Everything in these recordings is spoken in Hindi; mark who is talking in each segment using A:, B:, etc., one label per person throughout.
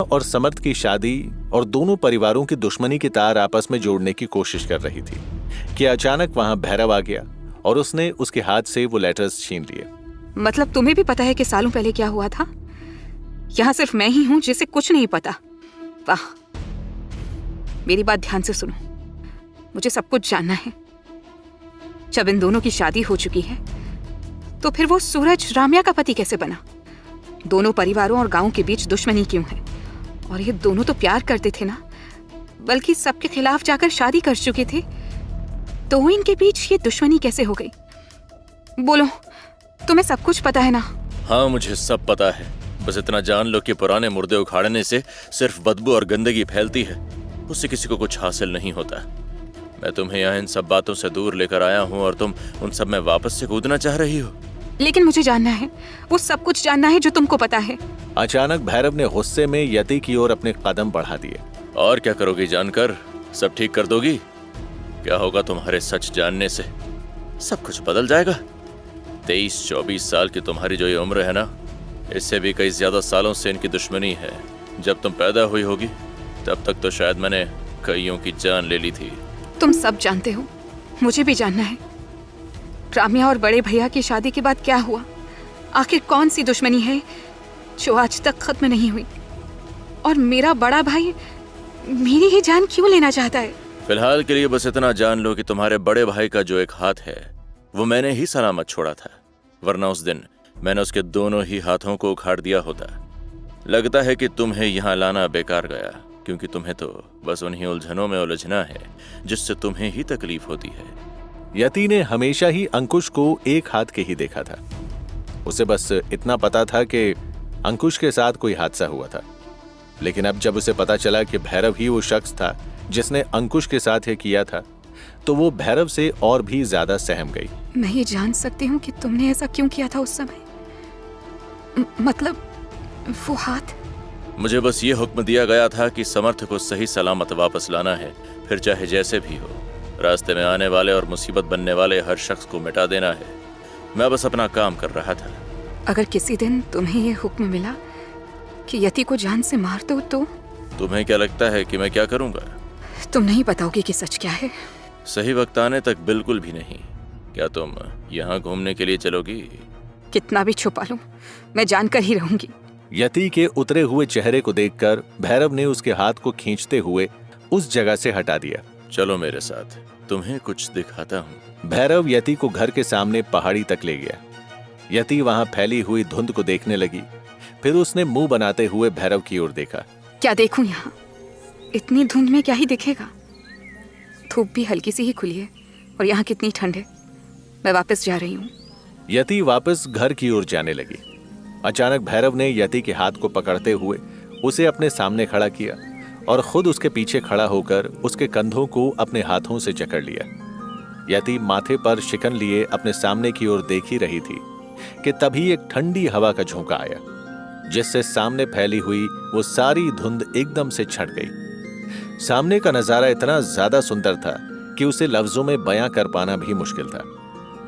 A: और समर्थ की शादी और दोनों परिवारों की दुश्मनी की तार आपस में जोड़ने की कोशिश कर रही थी कि अचानक वहां भैरव आ गया और उसने उसके हाथ से वो लेटर्स छीन लिए।
B: मतलब तुम्हें भी पता है कि सालों पहले क्या हुआ था? यहाँ सिर्फ मैं ही हूँ जिसे कुछ नहीं पता। वाह, मेरी बात ध्यान से सुनो, मुझे सब कुछ जानना है। जब इन दोनों की शादी हो चुकी है तो फिर वो सूरज राम्या का पति कैसे बना? दोनों परिवारों और गांव के बीच दुश्मनी क्यों है? और ये दोनों तो प्यार करते थे ना, बल्कि सबके खिलाफ जाकर शादी कर चुके थे, तो इनके बीच ये दुश्मनी कैसे हो गई? बोलो, तुम्हें सब कुछ पता है ना?
C: हाँ, मुझे सब पता है। बस इतना जान लो कि पुराने मुर्दे उखाड़ने से सिर्फ बदबू और गंदगी फैलती है, उससे किसी को कुछ हासिल नहीं होता। मैं तुम्हें यहाँ इन सब बातों से दूर लेकर आया हूँ और तुम उन सब में वापस से कूदना चाह रही हो।
B: लेकिन मुझे जानना है, वो सब कुछ जानना है जो तुमको पता है।
A: अचानक भैरव ने गुस्से में यति की ओर अपने कदम बढ़ा दिए।
C: और क्या करोगी जानकर? सब ठीक कर दोगी? क्या होगा तुम्हारे सच जानने से? सब कुछ बदल जाएगा। 23-24 साल की तुम्हारी जो ये उम्र है ना, इससे भी कई ज्यादा सालों से इनकी दुश्मनी है। जब तुम पैदा हुई होगी तब तक तो शायद मैंने कईयों की जान ले ली थी।
B: तुम सब जानते हो, मुझे भी जानना है। राम्या और बड़े भैया की शादी के बाद क्या हुआ? आखिर कौन सी दुश्मनी है जो आज तक खत्म नहीं हुई? और मेरा बड़ा भाई मेरी ही जान क्यों लेना चाहता है?
C: फिलहाल के लिए बस इतना जान लो कि तुम्हारे बड़े भाई का जो एक हाथ है वो मैंने ही सलामत छोड़ा था, वरना उस दिन मैंने उसके दोनों ही हाथों को उखाड़ दिया होता। लगता है कि तुम्हें यहाँ लाना बेकार गया, क्योंकि तुम्हें तो बस उन्हीं उलझनों में उलझना है जिससे तुम्हें ही तकलीफ होती है।
A: यति ने हमेशा ही अंकुश को एक हाथ के ही देखा था। उसे बस इतना पता था कि अंकुश के साथ कोई हादसा हुआ था, लेकिन अब जब उसे पता चला कि भैरव ही वो शख्स था जिसने अंकुश के साथ ये किया था, तो वो भैरव से और भी ज्यादा सहम गई।
B: मैं ये जान सकती हूँ कि तुमने ऐसा क्यों किया था उस समय? मतलब वो हाथ?
C: मुझे बस ये हुक्म दिया गया था कि समर्थ को सही सलामत वापस लाना है, फिर चाहे जैसे भी हो। रास्ते में आने वाले और मुसीबत बनने वाले हर शख्स को मिटा देना है। मैं बस अपना काम कर रहा था।
B: अगर किसी दिन तुम्हें ये हुक्म मिला कि यति को जान से मार दो तो?
C: तुम्हें क्या लगता है कि मैं क्या करूंगा?
B: तुम नहीं बताओगे कि सच क्या है?
C: सही वक्त आने तक बिल्कुल भी नहीं। क्या तुम यहाँ घूमने के लिए चलोगी?
B: कितना भी छुपा लूं, मैं जानकर ही रहूंगी।
A: यति के उतरे हुए चेहरे को देखकर भैरव ने उसके हाथ को खींचते हुए उस जगह से हटा दिया।
C: चलो मेरे साथ, तुम्हें कुछ दिखाता हूँ।
A: भैरव यति को घर के सामने पहाड़ी तक ले गया। यति वहां फैली हुई धुंध को देखने लगी। फिर उसने मुंह बनाते हुए भैरव की ओर देखा।
B: क्या देखूं यहाँ? इतनी धुंध में क्या ही दिखेगा? धूप भी हल्की सी ही खुली है और यहाँ कितनी ठंड है। मैं वापस जा रही हूँ।
A: यति वापस घर की ओर जाने लगी। अचानक भैरव ने यति के हाथ को पकड़ते हुए उसे अपने सामने खड़ा किया और खुद उसके पीछे खड़ा होकर उसके कंधों को अपने हाथों से जकड़ लिया। यति माथे पर शिकन लिए अपने सामने की ओर देख ही रही थी कि तभी एक ठंडी हवा का झोंका आया, जिससे सामने फैली हुई वो सारी धुंध एकदम से छट गई। सामने का नजारा इतना ज्यादा सुंदर था कि उसे लफ्जों में बयां कर पाना भी मुश्किल था।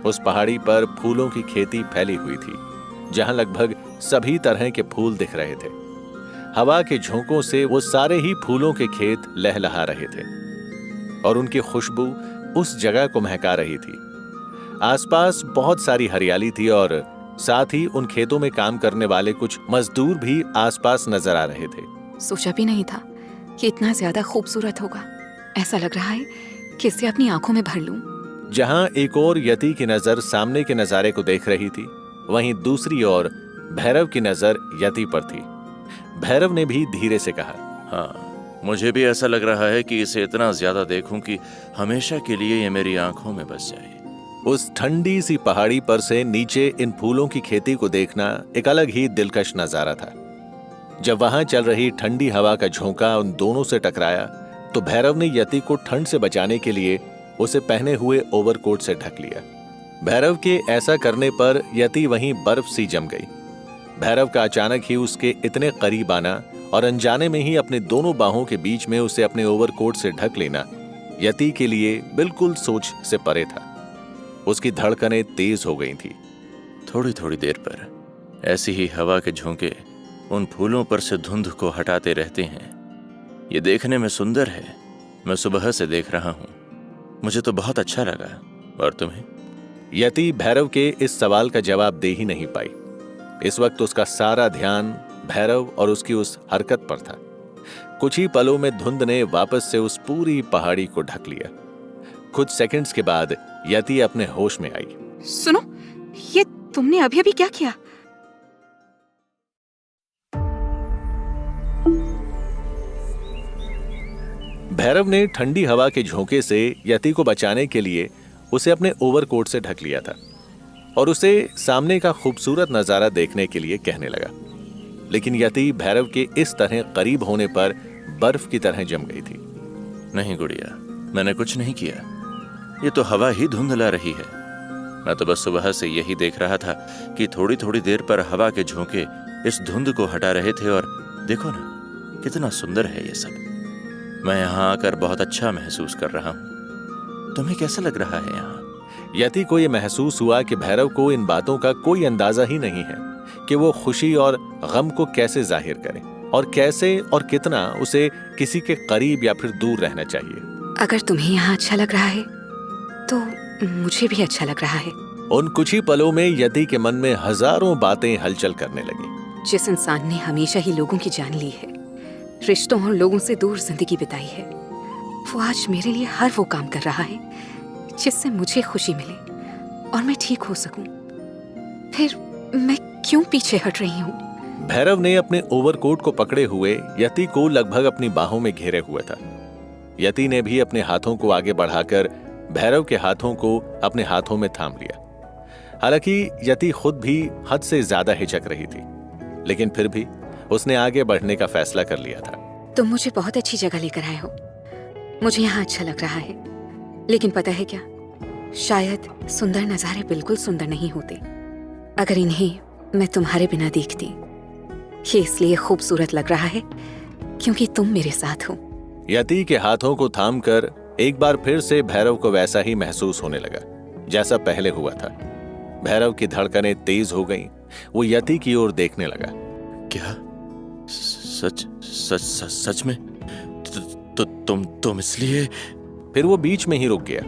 A: उस पहाड़ी पर फूलों की खेती फैली हुई थी, जहां लगभग सभी तरह के फूल दिख रहे थे। हवा के झोंकों से वो सारे ही फूलों के खेत लहलहा रहे थे और उनकी खुशबू उस जगह को महका रही थी। आसपास बहुत सारी हरियाली थी और साथ ही उन खेतों में काम करने वाले कुछ मजदूर भी आसपास नजर आ रहे थे।
B: सोचा भी नहीं था कि इतना ज्यादा खूबसूरत होगा। ऐसा लग रहा है कि इसे अपनी आंखों में भर लूं।
A: जहां एक और यति की नजर सामने के नजारे को देख रही थी, वहीं दूसरी ओर भैरव की नजर यति पर थी। भैरव ने भी धीरे से कहा,
C: हाँ, मुझे भी ऐसा लग रहा है कि इसे इतना ज्यादा देखूं कि हमेशा के लिए ये मेरी आंखों में बस जाए।
A: उस ठंडी सी पहाड़ी पर से नीचे इन फूलों की खेती को देखना एक अलग ही दिलकश नजारा था। जब वहां चल रही ठंडी हवा का झोंका उन दोनों से टकराया तो भैरव ने यति को ठंड से बचाने के लिए उसे पहने हुए ओवरकोट से ढक लिया। भैरव के ऐसा करने पर यति वहीं बर्फ सी जम गई। भैरव का अचानक ही उसके इतने करीब आना और अनजाने में ही अपने दोनों बाहों के बीच में उसे अपने ओवरकोट से ढक लेना यति के लिए बिल्कुल सोच से परे था। उसकी धड़कनें तेज हो गई थी।
C: थोड़ी थोड़ी देर पर ऐसी ही हवा के झोंके उन फूलों पर से धुंध को हटाते रहते हैं। ये देखने में सुंदर है। मैं सुबह से देख रहा हूं, मुझे तो बहुत अच्छा लगा। और तुम्हें?
A: यति भैरव के इस सवाल का जवाब दे ही नहीं पाई। इस वक्त उसका सारा ध्यान भैरव और उसकी उस हरकत पर था। कुछ ही पलों में धुंध ने वापस से उस पूरी पहाड़ी को ढक लिया। कुछ सेकंड्स के बाद यति अपने होश में आई।
B: सुनो, ये तुमने अभी अभी क्या किया?
A: भैरव ने ठंडी हवा के झोंके से यति को बचाने के लिए उसे अपने ओवरकोट से ढक लिया था और उसे सामने का खूबसूरत नजारा देखने के लिए कहने लगा। लेकिन यति भैरव के इस तरह करीब होने पर बर्फ की तरह जम गई थी।
C: नहीं गुड़िया, मैंने कुछ नहीं किया। ये तो हवा ही धुंधला रही है। मैं तो बस सुबह से यही देख रहा था कि थोड़ी थोड़ी देर पर हवा के झोंके इस धुंध को हटा रहे थे। और देखो ना, कितना सुंदर है ये सब। मैं यहाँ आकर बहुत अच्छा महसूस कर रहा हूँ। तुम्हें कैसा लग रहा है यहाँ?
A: यति को यह महसूस हुआ कि भैरव को इन बातों का कोई अंदाजा ही नहीं है कि वो खुशी और गम को कैसे जाहिर करे और कैसे और कितना उसे किसी के करीब या फिर दूर रहना चाहिए।
B: अगर तुम्हें यहाँ अच्छा लग रहा है तो मुझे भी अच्छा लग रहा है।
A: उन कुछ ही पलों में यति के मन में हजारों बातें हलचल करने लगी।
B: जिस इंसान ने हमेशा ही लोगों की जान ली है, रिश्तों और लोगों से दूर जिंदगी बिताई है, वो आज मेरे लिए हर वो काम कर रहा है जिससे मुझे खुशी मिले और मैं ठीक हो सकूं। फिर मैं क्यों पीछे हट रही हूँ?
A: भैरव ने अपने ओवरकोट को पकड़े हुए यति को लगभग अपनी बाहों में घेरे हुआ था। यति ने भी अपने हाथों को आगे बढ़ाकर भैरव के हाथों को अपने हाथों में थाम लिया। हालांकि यति खुद भी हद से ज्यादा हिचक रही थी, लेकिन फिर भी उसने आगे बढ़ने का फैसला कर लिया था।
B: तुम मुझे बहुत अच्छी जगह लेकर आए हो, मुझे यहाँ अच्छा लग रहा है। लेकिन पता है क्या, शायद सुंदर नजारे बिल्कुल सुंदर नहीं होते अगर इन्हें मैं तुम्हारे बिना देखती। ये इसलिए खूबसूरत लग रहा है क्योंकि तुम मेरे साथ हो।
A: यति के हाथों को थामकर एक बार फिर से भैरव को वैसा ही महसूस होने लगा जैसा पहले हुआ था। भैरव की धड़कनें तेज हो गईं। वो यति की ओर देखने लगा।
C: क्या सच सच सच, सच में? तुम इसलिए?
A: फिर वो बीच में ही रुक गया।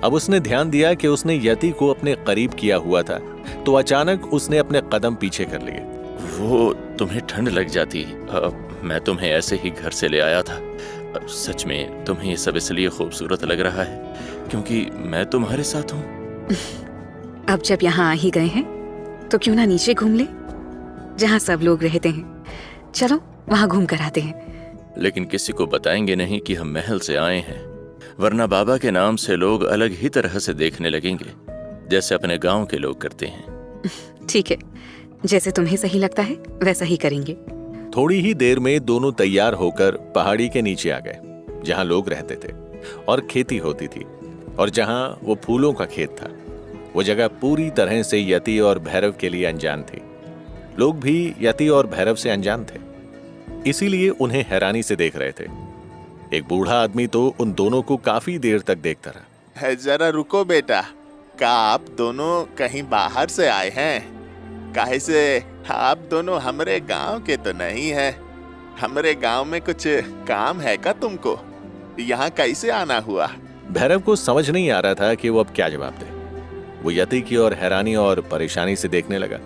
A: अब उसने ध्यान दिया कि उसने यति को अपने करीब किया हुआ था, तो अचानक उसने अपने कदम पीछे कर लिए।
C: वो तुम्हें ठंड लग जाती। मैं तुम्हें ऐसे ही घर से ले आया था। सच में तुम्हें ये सब इसलिए खूबसूरत लग रहा है क्योंकि मैं तुम्हारे साथ हूँ।
B: अब जब यहाँ आ ही गए हैं तो क्यों ना नीचे घूम ले, जहाँ सब लोग रहते हैं। चलो वहाँ घूम कर आते हैं।
C: लेकिन किसी को बताएंगे नहीं कि हम महल से आए हैं, वरना बाबा के नाम से लोग अलग ही तरह से देखने लगेंगे, जैसे अपने गांव के लोग करते हैं।
B: ठीक है, जैसे तुम्हें सही लगता है वैसा ही करेंगे।
A: थोड़ी ही देर में दोनों तैयार होकर पहाड़ी के नीचे आ गए, जहां लोग रहते थे और खेती होती थी और जहां वो फूलों का खेत था। वो जगह पूरी तरह से यति और भैरव के लिए अनजान थी। लोग भी यति और भैरव से अनजान थे, इसीलिए उन्हें हैरानी से देख रहे थे। एक बूढ़ा आदमी तो उन दोनों को काफी देर तक देखता रहा।
D: जरा रुको बेटा, क्या आप दोनों कहीं बाहर से आए हैं? काहे से आप दोनों हमरे गांव के तो नहीं हैं। हमरे गांव में कुछ काम है का तुमको? यहाँ कैसे आना हुआ?
A: भैरव को समझ नहीं आ रहा था कि वो अब क्या जवाब दे। वो यति की ओर हैरानी और परेशानी से देखने लगा।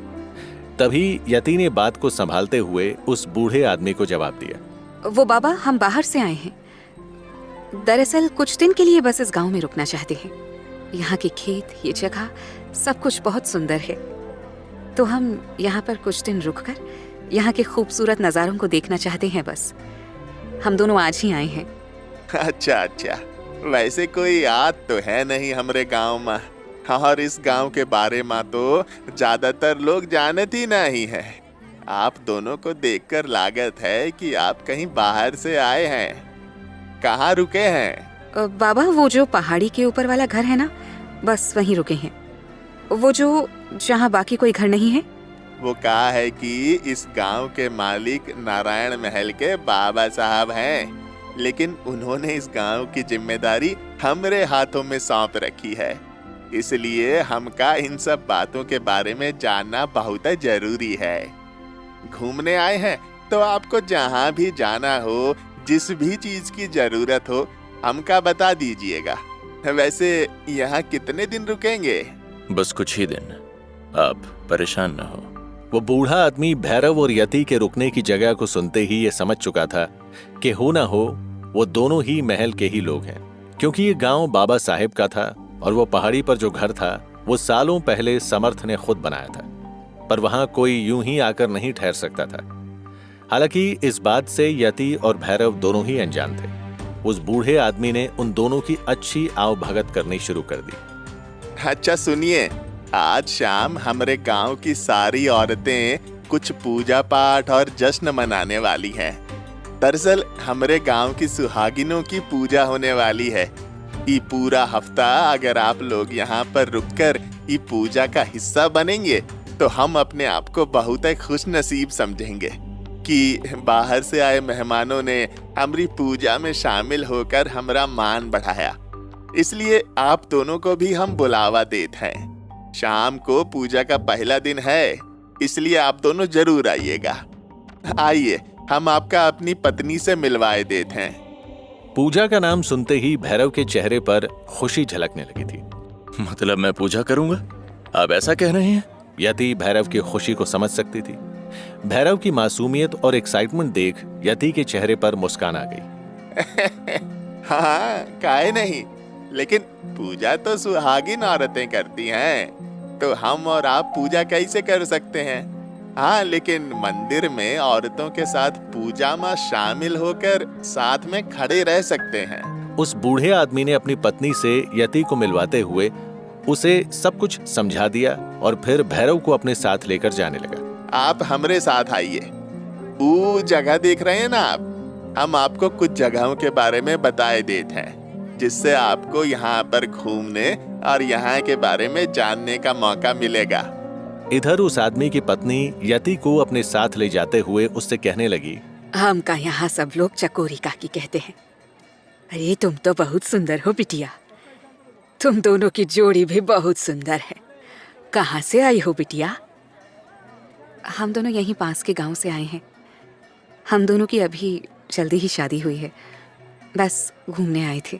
A: तभी यति ने बात को संभालते हुए उस बूढ़े आदमी को जवाब दिया।
B: वो बाबा, हम बाहर से आए हैं। दरअसल कुछ दिन के लिए बस इस गांव में रुकना चाहते हैं। यहाँ के खेत, ये जगह, सब कुछ बहुत सुंदर है, तो हम यहाँ पर कुछ दिन रुककर यहाँ के खूबसूरत नज़ारों को देखना चाहते हैं। बस हम दोनों आज ही आए हैं।
D: अच्छा अच्छा, वैसे कोई याद तो है नहीं हमरे गांव में, और इस गांव के बारे में तो ज्यादातर लोग जानते ही नहीं है। आप दोनों को देखकर लागत है कि आप कहीं बाहर से आए हैं। कहाँ रुके हैं?
B: बाबा, वो जो पहाड़ी के ऊपर वाला घर है ना, बस वहीं रुके हैं। वो जो जहाँ बाकी कोई घर नहीं है।
D: वो कहा है कि इस गांव के मालिक नारायण महल के बाबा साहब हैं, लेकिन उन्होंने इस गांव की जिम्मेदारी हमरे हाथों में सौंप रखी है। इसलिए हमका इन सब बातों के बारे में जानना बहुत जरूरी है। घूमने आए हैं तो आपको जहाँ भी जाना हो, जिस भी चीज की जरूरत हो, हमका बता दीजिएगा। वैसे यहाँ कितने दिन रुकेंगे?
C: बस कुछ ही दिन, आप परेशान न हो।
A: वो बूढ़ा आदमी भैरव और यति के रुकने की जगह को सुनते ही ये समझ चुका था कि हो ना हो वो दोनों ही महल के ही लोग हैं, क्योंकि ये गांव बाबा साहेब का था और वो पहाड़ी पर जो घर था वो सालों पहले समर्थ ने खुद बनाया था, पर वहां कोई यूं ही आकर नहीं ठहर सकता था। हालांकि इस बात से यति और भैरव दोनों ही अनजान थे। उस बूढ़े आदमी ने उन दोनों की अच्छी आवभगत करनी शुरू कर दी।
D: अच्छा सुनिए, आज शाम हमारे गांव की सारी औरतें कुछ पूजा पाठ और जश्न मनाने वाली हैं। दरअसल हमारे गांव की सुहागिनों की पूजा होने वाली है। ये पूरा हफ्ता अगर आप लोग यहाँ पर रुककर ये पूजा का हिस्सा बनेंगे तो हम अपने आप को बहुत खुश नसीब समझेंगे कि बाहर से आए मेहमानों ने हमारी पूजा में शामिल होकर हमारा मान बढ़ाया। इसलिए आप दोनों को भी हम बुलावा देते हैं। शाम को पूजा का पहला दिन है, इसलिए आप दोनों जरूर आइएगा। आइए, हम आपका अपनी पत्नी से मिलवाए देते हैं।
A: पूजा का नाम सुनते ही भैरव के चेहरे पर खुशी झलकने लगी थी।
C: मतलब मैं पूजा करूंगा, आप ऐसा कह रहे हैं?
A: यति भैरव की खुशी को समझ सकती थी। भैरव की मासूमियत और एक्साइटमेंट देख यति के चेहरे पर मुस्कान आ गई।
D: हाँ, काहे नहीं, लेकिन पूजा तो सुहागिन औरतें करती हैं, तो हम और आप पूजा कैसे कर सकते हैं? हाँ, लेकिन मंदिर में औरतों के साथ पूजा में शामिल होकर साथ में खड़े रह सकते हैं।
A: उस बूढ़े आदमी ने अपनी पत्नी से यति को मिलवाते हुए उसे सब कुछ समझा दिया और फिर भैरव को अपने साथ लेकर जाने लगा।
D: आप हमरे साथ आइए। वो जगह देख रहे हैं ना आप, हम आपको कुछ जगहों के बारे में बताए देते हैं, जिससे आपको यहाँ पर घूमने और यहाँ के बारे में जानने का मौका मिलेगा।
A: इधर उस आदमी की पत्नी यति को अपने साथ ले जाते हुए उससे कहने लगी,
B: हमका यहाँ सब लोग चकोरी काकी कहते हैं। अरे तुम तो बहुत सुंदर हो बिटिया, तुम दोनों की जोड़ी भी बहुत सुंदर है। कहाँ से आई हो बिटिया? हम दोनों यहीं पास के गांव से आए हैं। हम दोनों की अभी जल्दी ही शादी हुई है, बस घूमने आए थे।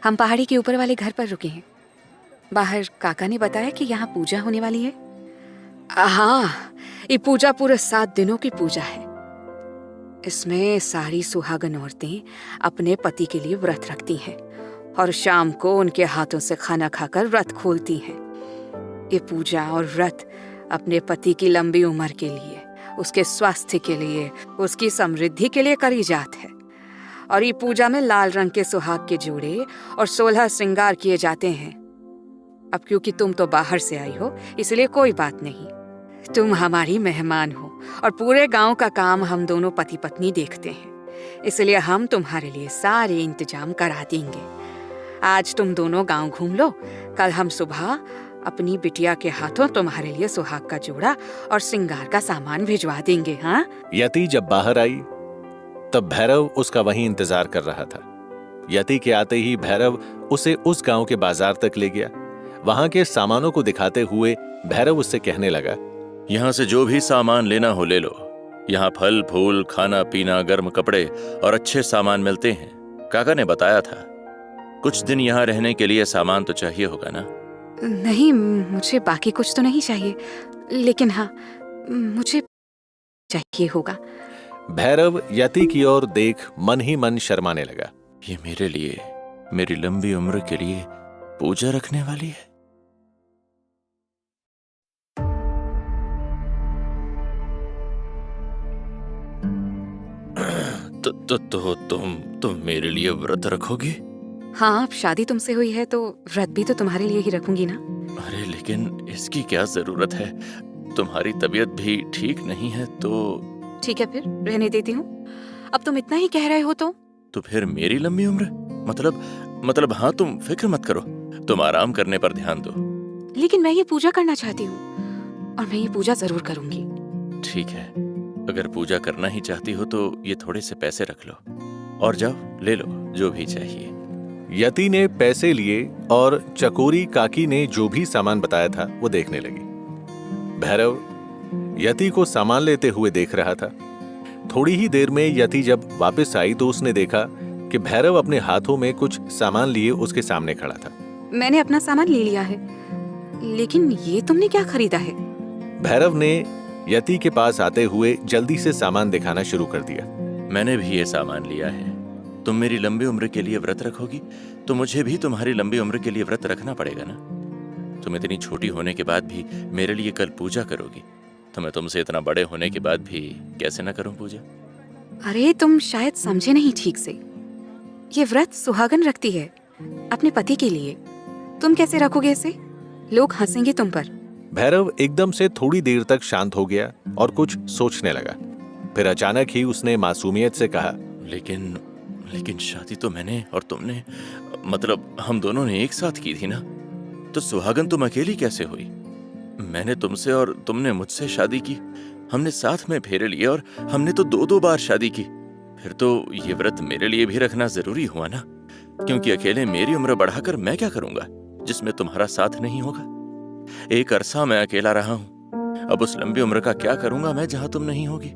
B: हम पहाड़ी के ऊपर वाले घर पर रुके हैं। बाहर काका ने बताया कि यहाँ पूजा होने वाली है। हाँ, ये पूजा पूरे 7 दिनों की पूजा है। इसमें सारी सुहागन औरतें अपने पति के लिए व्रत रखती हैं और शाम को उनके हाथों से खाना खाकर व्रत खोलती हैं। ये पूजा और व्रत अपने पति की लंबी उम्र के लिए, उसके स्वास्थ्य के लिए, उसकी समृद्धि के लिए करी जात है। और ये पूजा में लाल रंग के सुहाग के जोड़े और 16 श्रृंगार किए जाते हैं। अब क्योंकि तुम तो बाहर से आई हो, इसलिए कोई बात नहीं, तुम हमारी मेहमान हो और पूरे गांव का काम हम दोनों पति पत्नी देखते हैं, इसलिए हम तुम्हारे लिए सारे इंतजाम करा देंगे। आज तुम दोनों गांव घूम लो, कल हम सुबह अपनी बिटिया के हाथों तुम्हारे लिए सुहाग का जोड़ा और श्रृंगार का सामान भिजवा देंगे। हाँ?
A: यति जब बाहर आई तब भैरव उसका वहीं इंतजार कर रहा था। यति के आते ही भैरव उसे उस गांव के बाजार तक ले गया। वहां के सामानों को दिखाते हुए भैरव उससे कहने लगा,
C: यहाँ से जो भी सामान लेना हो ले लो। यहाँ फल फूल, खाना पीना, गर्म कपड़े और अच्छे सामान मिलते हैं। काका ने बताया था। कुछ दिन यहाँ रहने के लिए सामान तो चाहिए होगा ना?
B: नहीं, मुझे बाकी कुछ तो नहीं चाहिए, लेकिन हाँ, मुझे चाहिए होगा।
A: भैरव यति की ओर देख मन ही मन शर्माने लगा।
C: ये मेरे लिए, मेरी लंबी उम्र के लिए पूजा रखने वाली है। तो तुम मेरे लिए व्रत रखोगी?
B: हाँ, अब शादी तुमसे हुई है तो व्रत भी तो तुम्हारे लिए ही रखूंगी ना।
C: अरे लेकिन इसकी क्या जरूरत है? तुम्हारी तबीयत भी ठीक नहीं है तो।
B: ठीक है, फिर रहने देती हूँ। अब तुम इतना ही कह रहे हो तो
C: फिर मेरी लंबी उम्र मतलब हाँ, तुम फिक्र मत करो, तुम आराम करने पर ध्यान दो।
B: लेकिन मैं ये पूजा करना चाहती हूँ और मैं ये पूजा जरूर करूंगी।
C: ठीक है, अगर पूजा करना ही चाहती हो तो ये थोड़े से पैसे रख लो और जाओ ले लो जो भी चाहिए।
A: यति ने पैसे लिए और चकोरी काकी ने जो भी सामान बताया था वो देखने लगी। भैरव यति को सामान लेते हुए देख रहा था। थोड़ी ही देर में यति जब वापस आई तो उसने देखा कि भैरव अपने हाथों में कुछ सामान लिए उसके सामने खड़ा था।
B: मैंने अपना सामान ले लिया है, लेकिन ये तुमने क्या खरीदा है?
A: भैरव ने यति के पास आते हुए जल्दी से सामान दिखाना शुरू कर दिया।
C: मैंने भी ये सामान लिया है। तुम मेरी लंबी उम्र के लिए व्रत रखोगी तो मुझे भी तुम्हारी लंबी उम्र के लिए व्रत रखना पड़ेगा ना। तुम इतनी छोटी होने के बाद भी मेरे लिए कल पूजा करोगी, तो मैं तुमसे इतना बड़े होने के बाद भी कैसे ना करूं पूजा?
B: अरे तुम शायद समझे नहीं ठीक से। ये व्रत सुहागन रखती है अपने पति के लिए। तुम कैसे रखोगे इसे? लोग हंसेंगे तुम पर।
A: भैरव एकदम से थोड़ी देर तक शांत हो गया और कुछ सोचने लगा। फिर अचानक ही उसने मासूमियत से कहा,
C: लेकिन शादी तो मैंने और तुमने, मतलब हम दोनों ने एक साथ की थी ना, तो सुहागन तुम अकेली कैसे हुई? मैंने तुमसे और तुमने मुझसे शादी की। हमने साथ में फेरे लिए और हमने तो 2-2 बार शादी की। फिर तो ये व्रत मेरे लिए भी रखना जरूरी हुआ ना, क्योंकि अकेले मेरी उम्र बढ़ाकर मैं क्या करूंगा जिसमें तुम्हारा साथ नहीं होगा। एक अरसा मैं अकेला रहा हूं, अब उस लंबी उम्र का क्या करूंगा मैं जहां तुम नहीं होगी।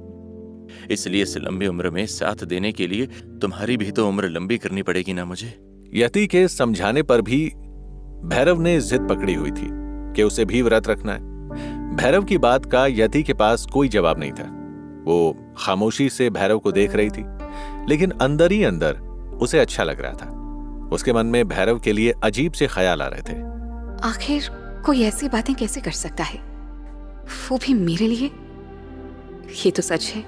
C: इसलिए इस लंबी उम्र में साथ देने के लिए तुम्हारी भी तो उम्र लंबी करनी पड़ेगी ना मुझे।
A: यति के समझाने पर भी भैरव ने जिद पकड़ी हुई थी कि उसे भी व्रत रखना है। भैरव की बात का यति के पास कोई जवाब नहीं था। वो खामोशी से भैरव को देख रही थी, लेकिन अंदर ही अंदर उसे अच्छा लग रहा था। उसके मन में भैरव के लिए अजीब से ख्याल आ रहे थे।
B: आखिर कोई ऐसी बातें कैसे कर सकता है, वो भी मेरे लिए? ये तो सच है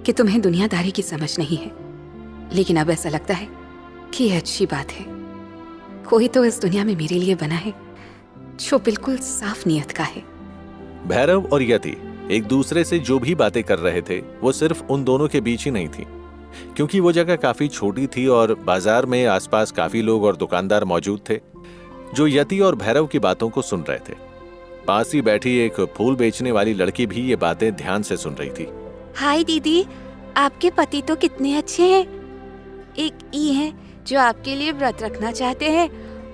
B: कि तुम्हें दुनियादारी की समझ नहीं है, लेकिन अब ऐसा लगता है कि यह अच्छी बात है। कोई तो इस दुनिया में मेरे लिए बना है जो बिल्कुल साफ नियत का है।
A: भैरव और यति एक दूसरे से जो भी बातें कर रहे थे वो सिर्फ उन दोनों के बीच ही नहीं थी, क्योंकि वो जगह काफी छोटी थी और बाजार में आसपास काफी लोग और दुकानदार मौजूद थे जो यति और भैरव की बातों को सुन रहे थे। पास ही बैठी एक फूल बेचने वाली लड़की भी ये बातें ध्यान से सुन रही थी।
E: हाय दीदी, आपके पति तो कितने अच्छे हैं। एक ई है जो आपके लिए व्रत रखना चाहते हैं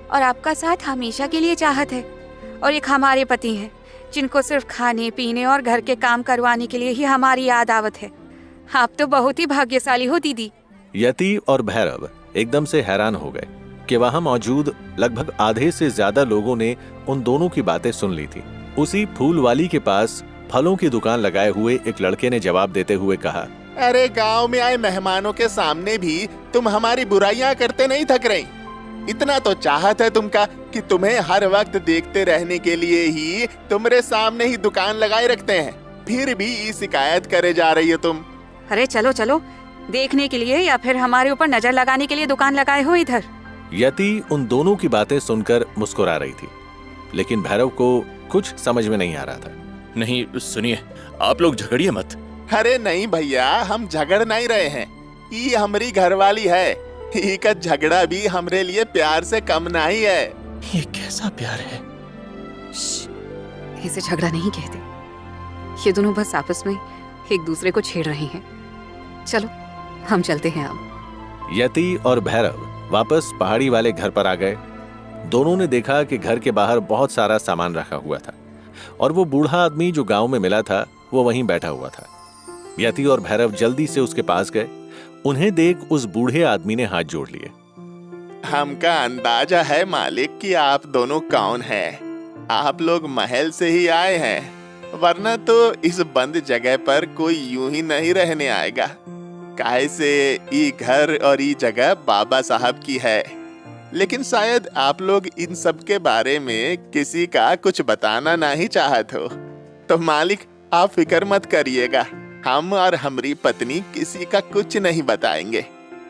E: और आपका साथ हमेशा के लिए चाहत है, और एक हमारे पति हैं जिनको सिर्फ खाने पीने और घर के काम करवाने के लिए ही हमारी याद आवत है। आप तो बहुत ही भाग्यशाली हो दीदी।
A: यति और भैरव एकदम से हैरान हो गए कि वहां मौजूद लगभग आधे से ज्यादा लोगों ने उन दोनों की बातें सुन ली थी। उसी फूल वाली के पास फलों की दुकान लगाए हुए एक लड़के ने जवाब देते हुए कहा,
D: अरे गांव में आए मेहमानों के सामने भी तुम हमारी बुराइयां करते नहीं थक रही। इतना तो चाहत है तुमका कि तुम्हें हर वक्त देखते रहने के लिए ही तुम्हारे सामने ही दुकान लगाए रखते हैं, फिर भी ये शिकायत करे जा रही हो तुम।
B: अरे चलो चलो, देखने के लिए या फिर हमारे ऊपर नजर लगाने के लिए दुकान लगाए हो इधर?
A: यति उन दोनों की बातें सुनकर मुस्कुरा रही थी, लेकिन भैरव को कुछ समझ में नहीं आ रहा था।
C: नहीं सुनिए, आप लोग झगड़िए मत।
D: अरे नहीं भैया, हम झगड़ नहीं रहे हैं। ये हमारी घरवाली है, का झगड़ा भी हमरे लिए प्यार से कम नहीं है।
C: ये कैसा प्यार है?
B: इसे झगड़ा नहीं कहते, ये दोनों बस आपस में एक दूसरे को छेड़ रहे हैं। चलो हम चलते हैं अब।
A: यति और भैरव वापस पहाड़ी वाले घर पर आ गए। दोनों ने देखा कि घर के बाहर बहुत सारा सामान रखा हुआ था और वो बूढ़ा आदमी जो गांव में मिला था वो वहीं बैठा हुआ था। यति और भैरव जल्दी से उसके पास गए। उन्हें देख उस बूढ़े आदमी ने हाथ जोड़ लिए।
D: हमका अंदाजा है मालिक कि आप दोनों कौन हैं। आप लोग महल से ही आए हैं, वरना तो इस बंद जगह पर कोई यूं ही नहीं रहने आएगा। काहे से ये घर और ये जगह बाबा साहब की है, लेकिन शायद आप लोग इन सब के बारे में किसी का कुछ बताना नहीं चाहत हो। तो मालिक आप फिक्र मत करिएगा, हम और हमारी पत्नी किसी का कुछ नहीं बताएंगे।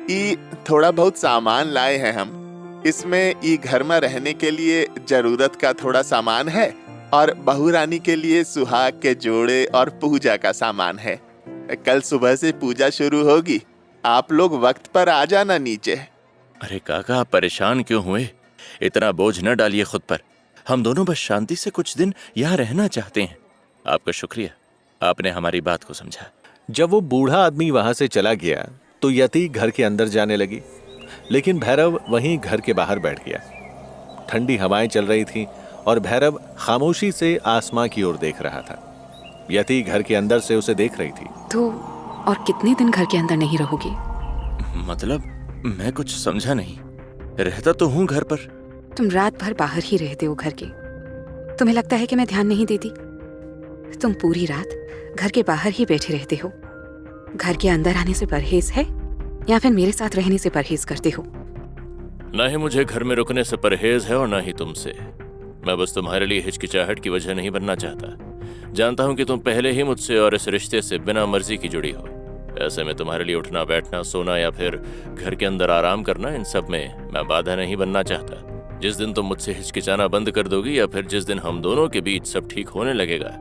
D: ये थोड़ा बहुत सामान लाए हैं हम। इसमें ये घर में रहने के लिए जरूरत का थोड़ा सामान है और बहू रानी के लिए सुहाग के जोड़े और पूजा का सामान है। कल सुबह से पूजा शुरू होगी, आप लोग वक्त पर आ जाना नीचे।
C: अरे काका, आप परेशान क्यों हुए? इतना बोझ न डालिए खुद पर। हम दोनों बस शांति से कुछ दिन यहाँ रहना चाहते हैं। आपका शुक्रिया, आपने हमारी बात को समझा।
A: जब वो बूढ़ा आदमी वहां से चला गया तो यति घर के अंदर जाने लगी, लेकिन भैरव वहीं घर के बाहर बैठ गया। ठंडी हवाएं चल रही थीं और भैरव खामोशी से आसमां की ओर देख रहा था। यति घर के अंदर से उसे देख रही थी।
B: तो और कितने दिन घर के अंदर नहीं रहोगी?
C: मतलब मैं कुछ समझा नहीं। रहता तो हूँ घर पर।
B: तुम रात भर बाहर ही रहते हो घर के। तुम्हें लगता है कि मैं ध्यान नहीं देती? तुम पूरी रात घर के बाहर ही बैठे रहते हो। घर के अंदर आने से परहेज है या फिर मेरे साथ रहने से परहेज करते हो?
C: ना ही मुझे घर में रुकने से परहेज है और ना ही तुमसे। मैं बस तुम्हारे लिए हिचकिचाहट की वजह नहीं बनना चाहता। जानता हूँ कि तुम पहले ही मुझसे और इस रिश्ते से बिना मर्जी की जुड़ी हो। ऐसे में तुम्हारे लिए उठना बैठना, सोना या फिर घर के अंदर आराम करना, इन सब में मैं बाधा नहीं बनना चाहता। जिस दिन तुम मुझसे हिचकिचाना बंद कर दोगी या फिर जिस दिन हम दोनों के बीच सब ठीक होने लगेगा,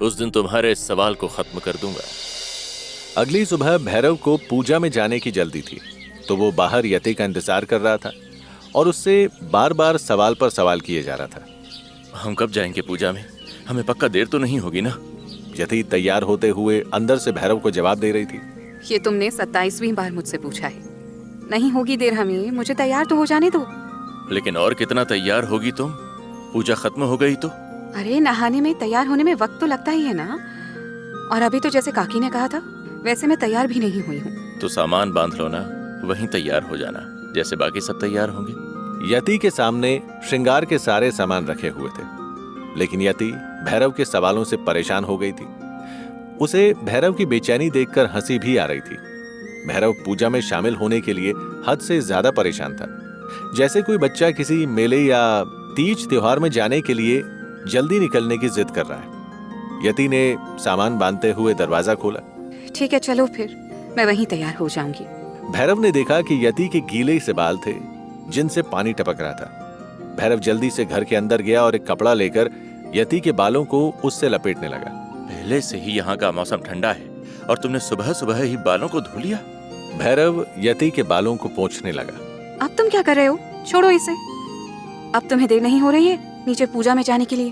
C: उस दिन तुम्हारे इस सवाल को खत्म कर दूंगा।
A: अगली सुबह भैरव को पूजा में जाने की जल्दी थी, तो वो बाहर यति का इंतजार कर रहा था और उससे बार बार सवाल पर सवाल किए जा रहा था।
C: हम कब जाएंगे पूजा में? हमें पक्का देर तो नहीं होगी ना?
A: यति तैयार होते हुए अंदर से भैरव को जवाब दे रही थी।
B: ये तुमने 27वीं बार मुझसे पूछा है। नहीं होगी देर हमें, मुझे तैयार तो हो जाने दो।
C: लेकिन और कितना तैयार होगी तुम? पूजा खत्म हो गई तो?
B: अरे नहाने में तैयार होने में वक्त तो लगता ही है ना। और अभी तो जैसे काकी ने कहा था वैसे मैं तैयार भी नहीं हुई हूँ।
C: तो सामान बांध लो ना, वहीं तैयार हो जाना जैसे बाकी सब तैयार होंगे।
A: यति के सामने श्रृंगार के सारे सामान रखे हुए थे, लेकिन यति भैरव के सवालों से परेशान हो गई थी। उसे भैरव की बेचैनी देखकर हंसी भी आ रही थी। भैरव पूजा में शामिल होने के लिए हद से ज्यादा परेशान था, जैसे कोई बच्चा किसी मेले या तीज त्योहार में जाने के लिए जल्दी निकलने की जिद कर रहा है। यति ने सामान बांधते हुए दरवाजा खोला।
B: ठीक है चलो फिर, मैं वहीं तैयार हो जाऊंगी।
A: भैरव ने देखा कि यति के गीले से बाल थे जिनसे पानी टपक रहा था। भैरव जल्दी से घर के अंदर गया और एक कपड़ा लेकर यति के बालों को उससे लपेटने लगा।
C: पहले से ही यहाँ का मौसम ठंडा है और तुमने सुबह सुबह ही बालों को धो लिया।
A: भैरव यति के बालों को पोंछने लगा।
B: अब तुम क्या कर रहे हो? छोड़ो इसे। अब तुम्हें देर नहीं हो रही है नीचे पूजा में जाने के लिए?